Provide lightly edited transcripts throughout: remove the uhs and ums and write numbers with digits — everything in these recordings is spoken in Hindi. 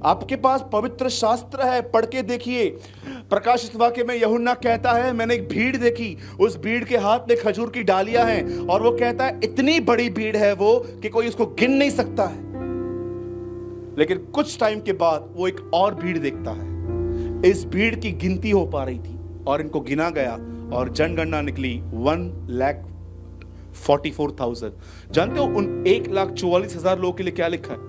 आपके पास पवित्र शास्त्र है, पढ़ के देखिए। प्रकाशित वाक्य में यूहन्ना कहता है, मैंने एक भीड़ देखी, उस भीड़ के हाथ में खजूर की डालियां हैं, और वो कहता है इतनी बड़ी भीड़ है वो कि कोई उसको गिन नहीं सकता है। लेकिन कुछ टाइम के बाद वो एक और भीड़ देखता है, इस भीड़ की गिनती हो पा रही थी और इनको गिना गया और जनगणना निकली 1,44,000। जानते हो उन 1,44,000 लोगों के लिए क्या लिखा है?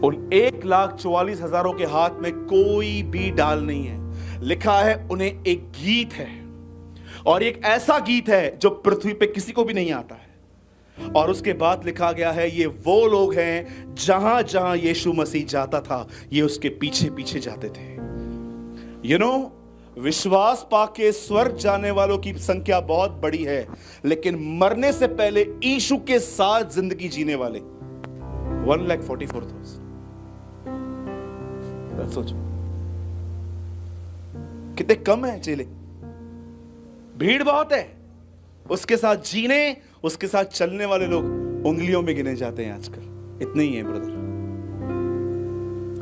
उन 1,44,000 के हाथ में कोई भी डाल नहीं है। लिखा है उन्हें एक गीत है, और एक ऐसा गीत है जो पृथ्वी पे किसी को भी नहीं आता है। और उसके बाद लिखा गया है ये वो लोग हैं जहां जहां यीशु मसीह जाता था, ये उसके पीछे पीछे जाते थे। विश्वास पाके स्वर्ग जाने वालों की संख्या बहुत बड़ी है, लेकिन मरने से पहले यीशु के साथ जिंदगी जीने वाले 1,44,000। सोचो कितने कम है चेले। भीड़ बहुत है, उसके साथ जीने, उसके साथ चलने वाले लोग उंगलियों में गिने जाते हैं आजकल। इतने ही है ब्रदर।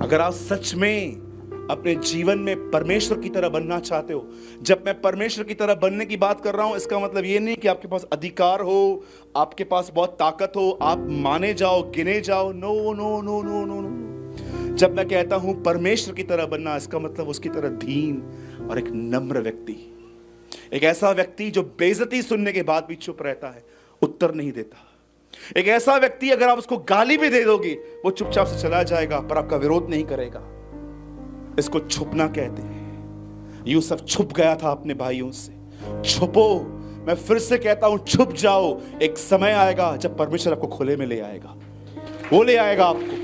अगर आप सच में अपने जीवन में परमेश्वर की तरह बनना चाहते हो, जब मैं परमेश्वर की तरह बनने की बात कर रहा हूं, इसका मतलब ये नहीं कि आपके पास अधिकार हो, आपके पास बहुत ताकत हो, आप माने जाओ, गिने जाओ। No no no no no no. जब मैं कहता हूं परमेश्वर की तरह बनना, इसका मतलब उसकी तरह दीन और एक नम्र व्यक्ति, एक ऐसा व्यक्ति जो बेइज्जती सुनने के बाद भी चुप रहता है, उत्तर नहीं देता। एक ऐसा व्यक्ति अगर आप उसको गाली भी दे दोगे, वो चुपचाप से चला जाएगा पर आपका विरोध नहीं करेगा। इसको छुपना कहते हैं। यूसुफ छुप गया था अपने भाइयों से। छुपो, मैं फिर से कहता हूं, छुप जाओ। एक समय आएगा जब परमेश्वर आपको खुले में ले आएगा, वो ले आएगा आपको।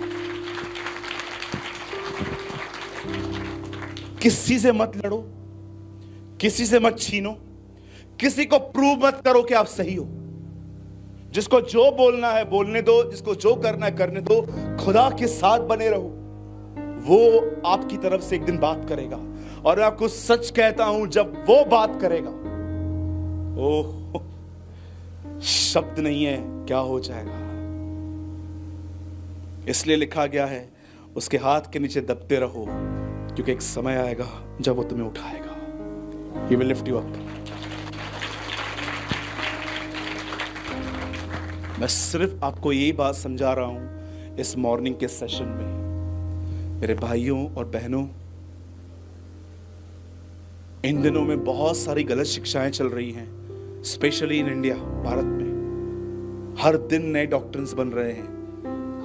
किसी से मत लड़ो, किसी से मत छीनो, किसी को प्रूव मत करो कि आप सही हो। जिसको जो बोलना है बोलने दो, जिसको जो करना है करने दो। खुदा के साथ बने रहो, वो आपकी तरफ से एक दिन बात करेगा। और मैं आपको सच कहता हूं, जब वो बात करेगा, ओह, शब्द नहीं है क्या हो जाएगा। इसलिए लिखा गया है, उसके हाथ के नीचे दबते रहो, क्योंकि एक समय आएगा जब वो तुम्हें उठाएगा। He will lift you up. मैं सिर्फ आपको यही बात समझा रहा हूं इस मॉर्निंग के सेशन में। मेरे भाइयों और बहनों, इन दिनों में बहुत सारी गलत शिक्षाएं चल रही हैं, स्पेशली इन इंडिया, भारत में। हर दिन नए डॉक्ट्रिन्स बन रहे हैं।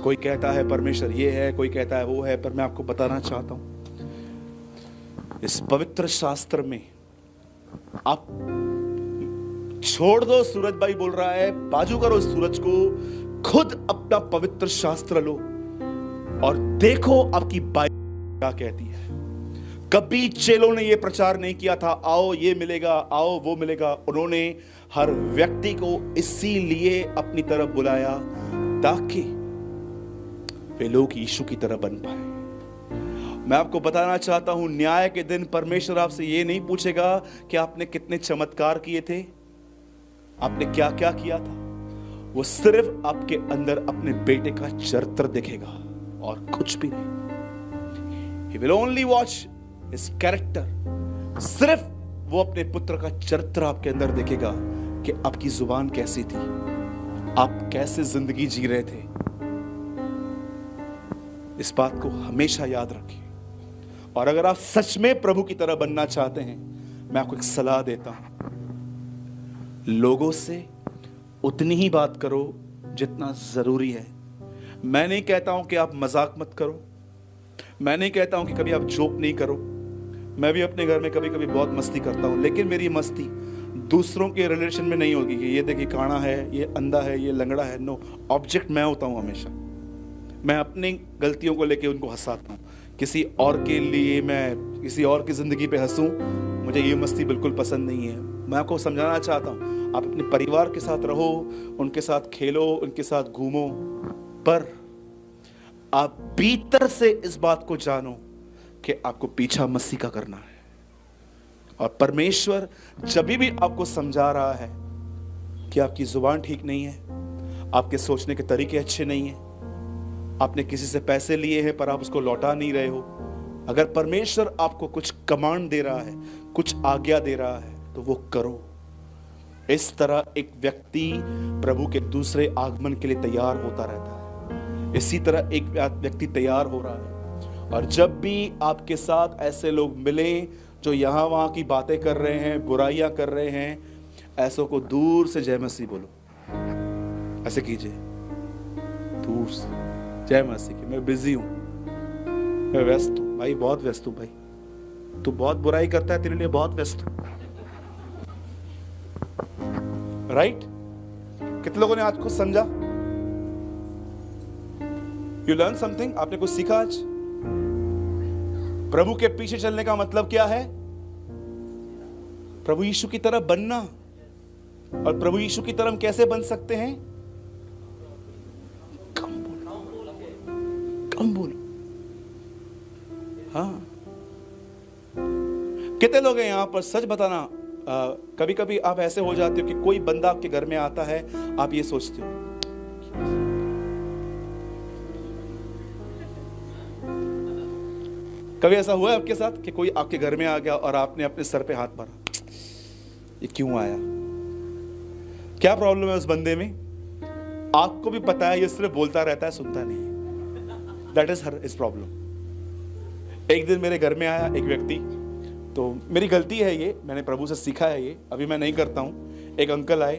कोई कहता है परमेश्वर ये है, कोई कहता है वो है। पर मैं आपको बताना चाहता हूं, इस पवित्र शास्त्र में आप छोड़ दो, सूरज भाई बोल रहा है, बाजू करो सूरज को, खुद अपना पवित्र शास्त्र लो और देखो आपकी बाइबल क्या कहती है। कभी चेलों ने यह प्रचार नहीं किया था, आओ ये मिलेगा, आओ वो मिलेगा। उन्होंने हर व्यक्ति को इसीलिए अपनी तरफ बुलाया ताकि वे लोग यीशु की तरह बन पाए। मैं आपको बताना चाहता हूं, न्याय के दिन परमेश्वर आपसे ये नहीं पूछेगा कि आपने कितने चमत्कार किए थे, आपने क्या क्या किया था। वो सिर्फ आपके अंदर अपने बेटे का चरित्र देखेगा और कुछ भी नहीं। He will only watch his character। सिर्फ वो अपने पुत्र का चरित्र आपके अंदर देखेगा कि आपकी जुबान कैसी थी, आप कैसे जिंदगी जी रहे थे। इस बात को हमेशा याद रखिए। और अगर आप सच में प्रभु की तरह बनना चाहते हैं, मैं आपको एक सलाह देता हूं, लोगों से उतनी ही बात करो जितना जरूरी है। मैं नहीं कहता हूं कि आप मजाक मत करो, मैं नहीं कहता हूं कि कभी आप जोक नहीं करो। मैं भी अपने घर में कभी कभी बहुत मस्ती करता हूं, लेकिन मेरी मस्ती दूसरों के रिलेशन में नहीं होगी कि ये देखिए काना है, ये अंधा है, ये लंगड़ा है। नो, ऑब्जेक्ट मैं होता हूं हमेशा। मैं अपनी गलतियों को लेके उनको हंसाता हूं। किसी और के लिए मैं किसी और की जिंदगी पे हंसूं, मुझे ये मस्ती बिल्कुल पसंद नहीं है। मैं आपको समझाना चाहता हूं, आप अपने परिवार के साथ रहो, उनके साथ खेलो, उनके साथ घूमो, पर आप भीतर से इस बात को जानो कि आपको पीछा मसीह का करना है। और परमेश्वर जब भी आपको समझा रहा है कि आपकी जुबान ठीक नहीं है, आपके सोचने के तरीके अच्छे नहीं है, आपने किसी से पैसे लिए हैं पर आप उसको लौटा नहीं रहे हो, अगर परमेश्वर आपको कुछ कमांड दे रहा है, कुछ आज्ञा दे रहा है, तो वो करो। इस तरह एक व्यक्ति प्रभु के दूसरे आगमन के लिए तैयार होता रहता है। इसी तरह एक व्यक्ति तैयार हो रहा है। और जब भी आपके साथ ऐसे लोग मिले जो यहां वहां की बातें कर रहे हैं, बुराइयां कर रहे हैं, ऐसों को दूर से जय मसीह बोलो। ऐसे कीजिए, दूर से जय मसीह की, मैं बिजी हूं, मैं व्यस्त हूं भाई, बहुत व्यस्त हूं भाई, तू बहुत बुराई करता है, तेरे लिए बहुत व्यस्त हूं। राइट? कितने लोगों ने आज कुछ समझा? You learn something? आपने कुछ सीखा आज? प्रभु के पीछे चलने का मतलब क्या है? प्रभु यीशु की तरह बनना। और प्रभु यीशु की तरह हम कैसे बन सकते हैं? कम बोलो, कम बोलो। हाँ, कितने लोग हैं यहां पर, सच बताना, कभी कभी आप ऐसे हो जाते हो कि कोई बंदा आपके घर में आता है, आप ये सोचते हो कभी ऐसा हुआ है आपके साथ कि कोई आपके घर में आ गया और आपने अपने सर पे हाथ मारा, ये क्यों आया? क्या प्रॉब्लम है उस बंदे में? आपको भी पता है ये सिर्फ बोलता रहता है, सुनता नहीं। That is her is problem. एक दिन मेरे घर में आया एक व्यक्ति, तो मेरी गलती है ये, मैंने प्रभु से सीखा है ये, अभी मैं नहीं करता हूं। एक अंकल आए,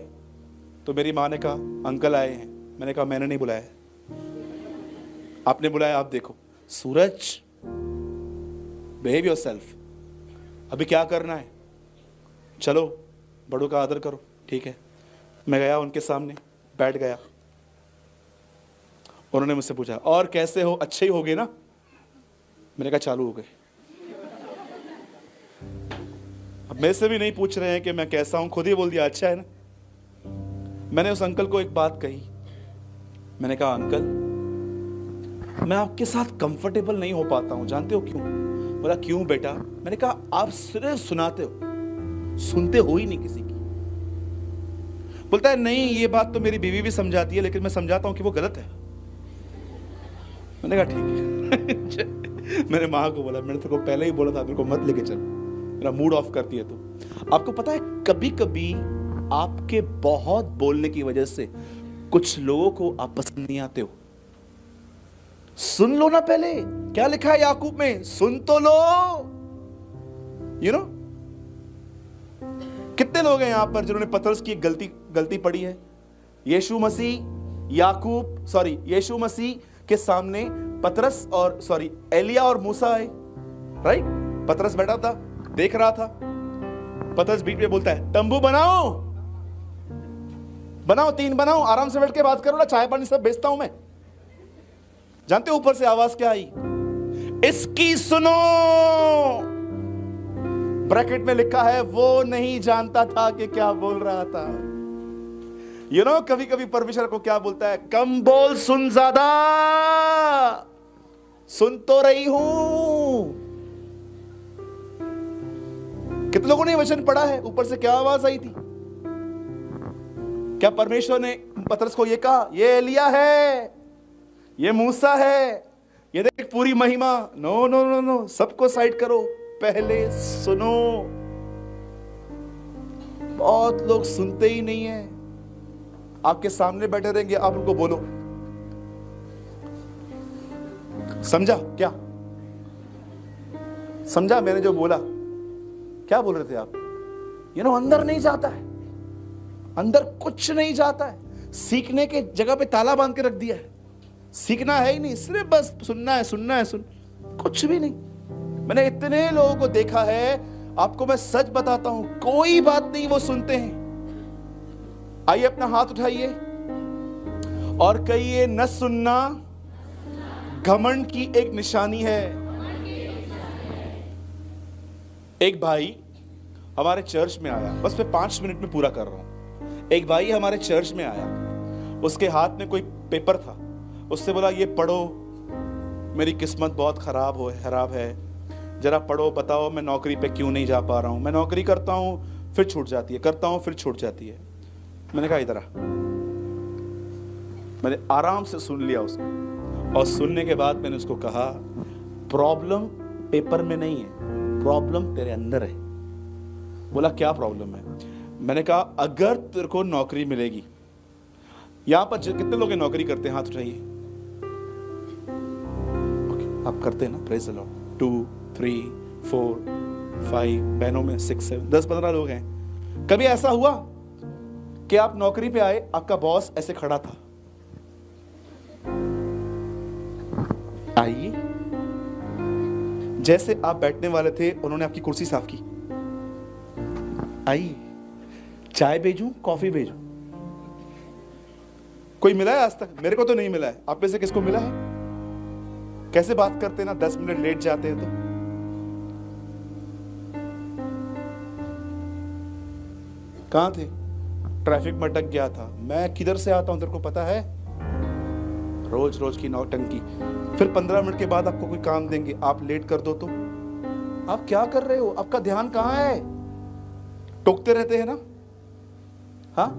तो मेरी माँ ने कहा अंकल आए हैं। मैंने कहा मैंने नहीं बुलाया, आपने बुलाया, आप देखो। सूरज, बिहेव योरसेल्फ, अभी क्या करना है, चलो बड़ों का आदर करो, ठीक है। मैं गया उनके सामने, बैठ गया। उन्होंने मुझसे पूछा और कैसे हो, अच्छे ही होगे ना? मैंने कहा चालू हो गए। अब मेरे से भी नहीं पूछ रहे हैं कि मैं कैसा हूं, खुद ही बोल दिया अच्छा है ना। मैंने उस अंकल को एक बात कही, मैंने कहा अंकल, मैं आपके साथ कंफर्टेबल नहीं हो पाता हूं, जानते हो क्यों? बोला क्यों बेटा? मैंने कहा आप सिर्फ सुनाते हो, सुनते हो ही नहीं किसी की। बोलता है नहीं, ये बात तो मेरी बीवी भी समझाती है, लेकिन मैं समझाता हूं कि वो गलत है। मैंने कहा ठीक है। मैंने माँ को बोला, मैंने तेरे को पहले ही बोला था मेरे को मत लेके चल, मेरा मूड ऑफ करती है तू। आपको पता है कभी कभी आपके बहुत बोलने की वजह से कुछ लोगों को आप पसंद नहीं आते हो। सुन लो ना, पहले क्या लिखा है याकूब में, सुन तो लो। यू नो, कितने लोग हैं यहां पर जिन्होंने पतरस की एक गलती पड़ी है? यीशु मसीह के सामने पतरस और एलिया और मूसा आए, राइट? पतरस बैठा था, देख रहा था। पतरस बीच में बोलता है तंबू बनाओ, 3 बनाओ, आराम से बैठ के बात करो ना, चाय पानी सब बेचता हूं मैं। जानते हो ऊपर से आवाज क्या आई? इसकी सुनो। ब्रैकेट में लिखा है वो नहीं जानता था कि क्या बोल रहा था। यू नो, कभी कभी परमेश्वर को क्या बोलता है, कम बोल, सुन ज्यादा। सुन तो रही हूं। कितने लोगों ने वचन पढ़ा है? ऊपर से क्या आवाज आई थी? क्या परमेश्वर ने पतरस को ये कहा, ये एलिया है, ये मूसा है, ये देख पूरी महिमा? नो नो नो नो, सबको साइड करो, पहले सुनो। बहुत लोग सुनते ही नहीं है। आपके सामने बैठे रहेंगे, आप उनको बोलो, समझा क्या? समझा मैंने जो बोला? क्या बोल रहे थे आप? यू नो, अंदर नहीं जाता है, अंदर कुछ नहीं जाता है। सीखने के जगह पे ताला बांध के रख दिया है। सीखना है ही नहीं, सिर्फ बस सुनना है, कुछ भी नहीं। मैंने इतने लोगों को देखा है, आपको मैं सच बताता हूं, कोई बात नहीं वो सुनते हैं। आइए अपना हाथ उठाइए और कहिए, न सुनना घमंड की एक निशानी है। एक भाई हमारे चर्च में आया, बस मैं 5 मिनट में पूरा कर रहा हूं। एक भाई हमारे चर्च में आया, उसके हाथ में कोई पेपर था। उससे बोला ये पढ़ो, मेरी किस्मत बहुत खराब है, जरा पढ़ो, बताओ मैं नौकरी पे क्यों नहीं जा पा रहा हूं। मैं नौकरी करता हूं फिर छूट जाती है, करता हूं फिर छूट जाती है। मैंने कहा इधर आ। मैंने आराम से सुन लिया उसको और सुनने के बाद मैंने उसको कहा, प्रॉब्लम पेपर में नहीं है, प्रॉब्लम तेरे अंदर है। बोला क्या प्रॉब्लम है? मैंने कहा अगर तेरे को नौकरी मिलेगी, यहां पर कितने लोग नौकरी करते हैं, हाथ उठाइए। आप करते हैं ना? Praise the Lord. 2 3 4 5 बहनों में 6 7 10 15 लोग हैं। कभी ऐसा हुआ कि आप नौकरी पे आए, आपका बॉस ऐसे खड़ा था, आइए, जैसे आप बैठने वाले थे उन्होंने आपकी कुर्सी साफ की, आइए, चाय भेजूं, कॉफी भेजूं? कोई मिला है आज तक? मेरे को तो नहीं मिला है। आप में से किसको मिला है? कैसे बात करते हैं ना, 10 मिनट लेट जाते हैं तो। कहां थे? ट्रैफिक में अटक गया था। मैं किधर से आता हूं तेरे को पता है? रोज रोज की नौटंकी। फिर 15 मिनट के बाद आपको कोई काम देंगे, आप लेट कर दो तो आप क्या कर रहे हो? आपका ध्यान कहां है? टोकते रहते हैं ना, हाँ?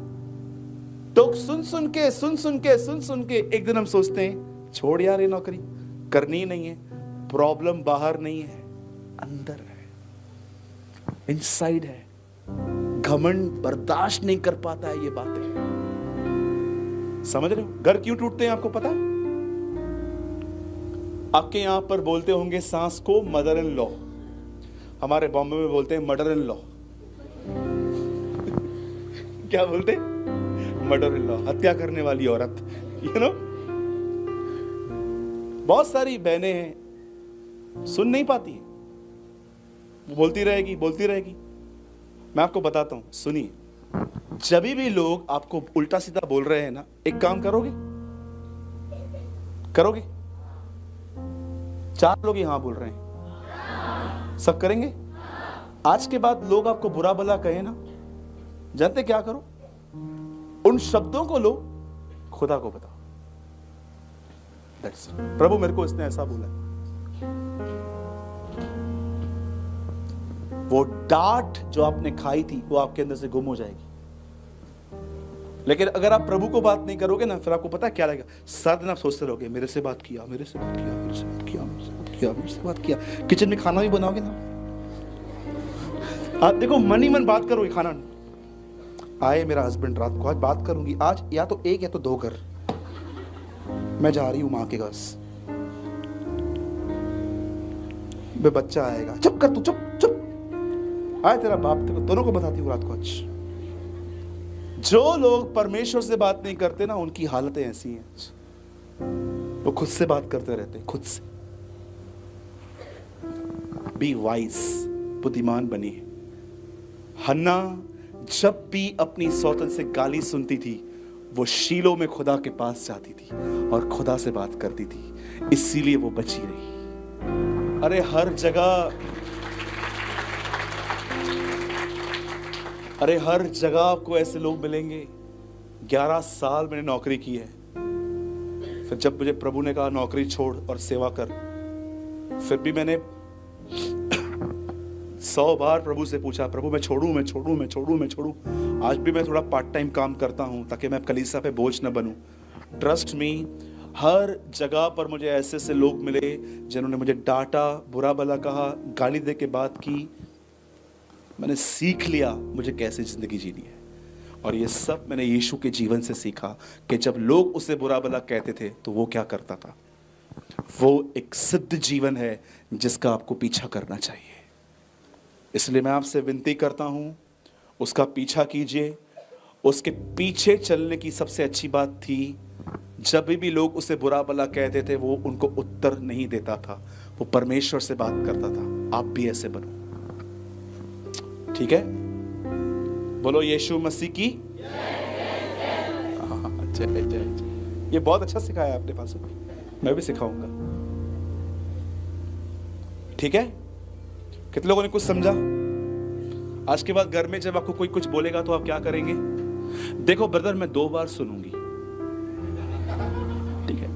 टोक सुन सुन के एक दिन हम सोचते हैं छोड़ यार ये नौकरी, करनी ही नहीं है। प्रॉब्लम बाहर नहीं है, अंदर है, इनसाइड है। घमंड बर्दाश्त नहीं कर पाता है ये बातें। समझ रहे हो? घर क्यों टूटते हैं आपको पता है? आपके यहां पर बोलते होंगे सास को मदर इन लॉ, हमारे बॉम्बे में बोलते हैं मदर इन लॉ। क्या बोलते? मर्डर इन लॉ, हत्या करने वाली औरत। यू नो, बहुत सारी बहनें हैं, सुन नहीं पाती है, वो बोलती रहेगी। मैं आपको बताता हूं, सुनिए, जब भी लोग आपको उल्टा सीधा बोल रहे हैं ना, एक काम करोगे? 4 लोग यहां बोल रहे हैं, सब करेंगे? आज के बाद लोग आपको बुरा भला कहे ना, जानते क्या करो? उन शब्दों को लो, खुदा को बताओ। That's it. प्रभु मेरे को इसने ऐसा बोला। वो डांट जो आपने खाई थी वो आपके अंदर से गुम हो जाएगी। लेकिन अगर आप प्रभु को बात नहीं करोगे ना, फिर आपको पता है क्या लगेगा? सारा दिन आप सोचते रहोगे, मेरे से बात किया। किचन में खाना भी बनाओगे ना, आप देखो मन ही मन बात करोगे। खाना आए मेरा हस्बैंड रात को, आज बात करूंगी, आज या तो 1 या तो 2 घर, मैं जा रही हूं मां के घर, बच्चा आएगा, चुप कर तू, चुप। आए तेरा बाप, तेरे दोनों को बताती हूँ रात को। आज जो लोग परमेश्वर से बात नहीं करते ना, उनकी हालतें ऐसी हैं, वो खुद से बात करते रहते हैं, खुद से। बी वाइज, बुद्धिमान बनिए। हन्ना जब भी अपनी सौतन से गाली सुनती थी, वो शीलो में खुदा के पास जाती थी और खुदा से बात करती थी, इसीलिए वो बची रही। अरे हर जगह आपको ऐसे लोग मिलेंगे। 11 साल मैंने नौकरी की है, फिर जब मुझे प्रभु ने कहा नौकरी छोड़ और सेवा कर, फिर भी मैंने 100 बार प्रभु से पूछा, प्रभु मैं छोड़ूं। आज भी मैं थोड़ा पार्ट टाइम काम करता हूं ताकि मैं कलीसिया पे बोझ न बनूं। ट्रस्ट मी, हर जगह पर मुझे ऐसे लोग मिले जिन्होंने मुझे डांटा, बुरा भला कहा, गाली दे के बात की। मैंने सीख लिया मुझे कैसे जिंदगी जीनी है, और ये सब मैंने यीशु के जीवन से सीखा कि जब लोग उसे बुरा भला कहते थे तो वो क्या करता था। वो एक सिद्ध जीवन है जिसका आपको पीछा करना चाहिए। इसलिए मैं आपसे विनती करता हूं, उसका पीछा कीजिए। उसके पीछे चलने की सबसे अच्छी बात थी, जब भी लोग उसे बुरा भला कहते थे वो उनको उत्तर नहीं देता था, वो परमेश्वर से बात करता था। आप भी ऐसे बनो, ठीक है? बोलो यीशु मसीह की जय। ये बहुत अच्छा सिखाया आपने पास, मैं भी सिखाऊंगा, ठीक है? कितने लोगों ने कुछ समझा? आज के बाद घर में जब आपको कोई कुछ बोलेगा तो आप क्या करेंगे? देखो ब्रदर, मैं 2 बार सुनूंगी, ठीक है?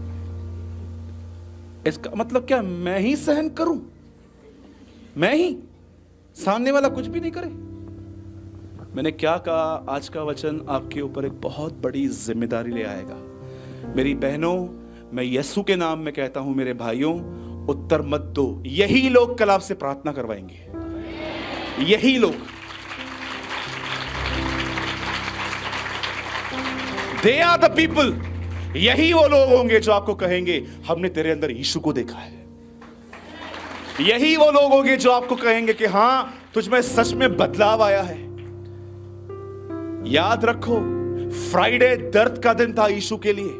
इसका मतलब क्या मैं ही सहन करूं? मैं ही, सामने वाला कुछ भी नहीं करे? मैंने क्या कहा? आज का वचन आपके ऊपर एक बहुत बड़ी जिम्मेदारी ले आएगा। मेरी बहनों, मैं यीशु के नाम में कहता हूं मेरे भाइयों, उत्तर मत दो। यही लोग कल आपसे प्रार्थना करवाएंगे, यही लोग। दे आर द पीपल, यही वो लोग होंगे जो आपको कहेंगे हमने तेरे अंदर यीशु को देखा है। यही वो लोग होंगे जो आपको कहेंगे कि हां, तुझ में सच में बदलाव आया है। याद रखो, फ्राइडे दर्द का दिन था यीशु के लिए,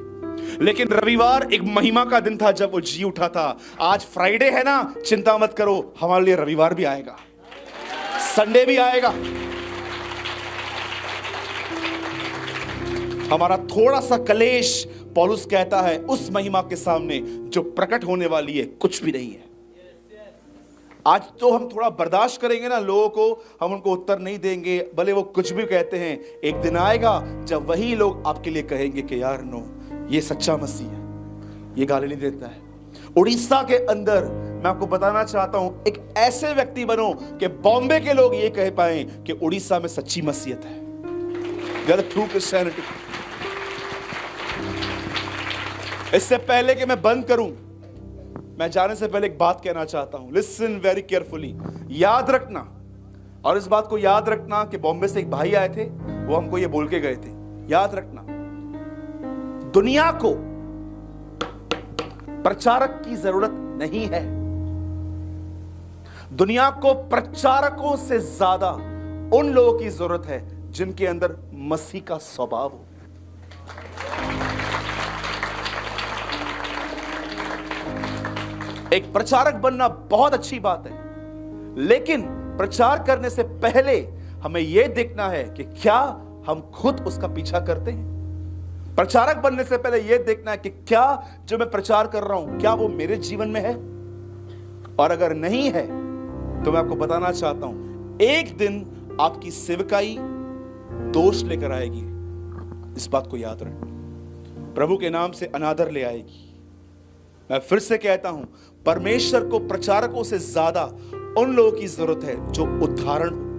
लेकिन रविवार एक महिमा का दिन था जब वो जी उठा था। आज फ्राइडे है ना, चिंता मत करो, हमारे लिए रविवार भी आएगा, संडे भी आएगा। हमारा थोड़ा सा कलेश, पौलुस कहता है, उस महिमा के सामने जो प्रकट होने वाली है कुछ भी नहीं है। आज तो हम थोड़ा बर्दाश्त करेंगे ना लोगों को, हम उनको उत्तर नहीं देंगे, भले वो कुछ भी कहते हैं। एक दिन आएगा जब वही लोग आपके लिए कहेंगे कि यार नो, ये सच्चा मसीह है, ये गाली नहीं देता है। उड़ीसा के अंदर मैं आपको बताना चाहता हूं, एक ऐसे व्यक्ति बनो कि बॉम्बे के लोग ये कह पाए कि उड़ीसा में सच्ची मसीहत है, गलत ट्रू क्रिश्चियनिटी। इससे पहले कि मैं बंद करूं, मैं जाने से पहले एक बात कहना चाहता हूं। लिसन वेरी केयरफुली, याद रखना, और इस बात को याद रखना कि बॉम्बे से एक भाई आए थे, वो हमको ये बोल के गए थे, याद रखना, दुनिया को प्रचारक की जरूरत नहीं है। दुनिया को प्रचारकों से ज्यादा उन लोगों की जरूरत है जिनके अंदर मसीह का स्वभाव हो। एक प्रचारक बनना बहुत अच्छी बात है, लेकिन प्रचार करने से पहले हमें यह देखना है कि क्या हम खुद उसका पीछा करते हैं। प्रचारक बनने से पहले यह देखना है कि क्या जो मैं प्रचार कर रहा हूं, क्या वो मेरे जीवन में है। और अगर नहीं है तो मैं आपको बताना चाहता हूं, एक दिन आपकी सेवकाई दोष लेकर आएगी। इस बात को याद रखना, प्रभु के नाम से अनादर ले आएगी। मैं फिर से कहता हूं, परमेश्वर को प्रचारकों से ज्यादा उन लोगों की जरूरत है जो उदाहरण,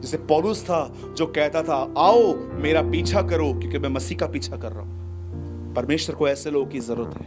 जैसे पौलुस था जो कहता था आओ मेरा पीछा करो क्योंकि मैं मसीह का पीछा कर रहा हूं। परमेश्वर को ऐसे लोगों की जरूरत है।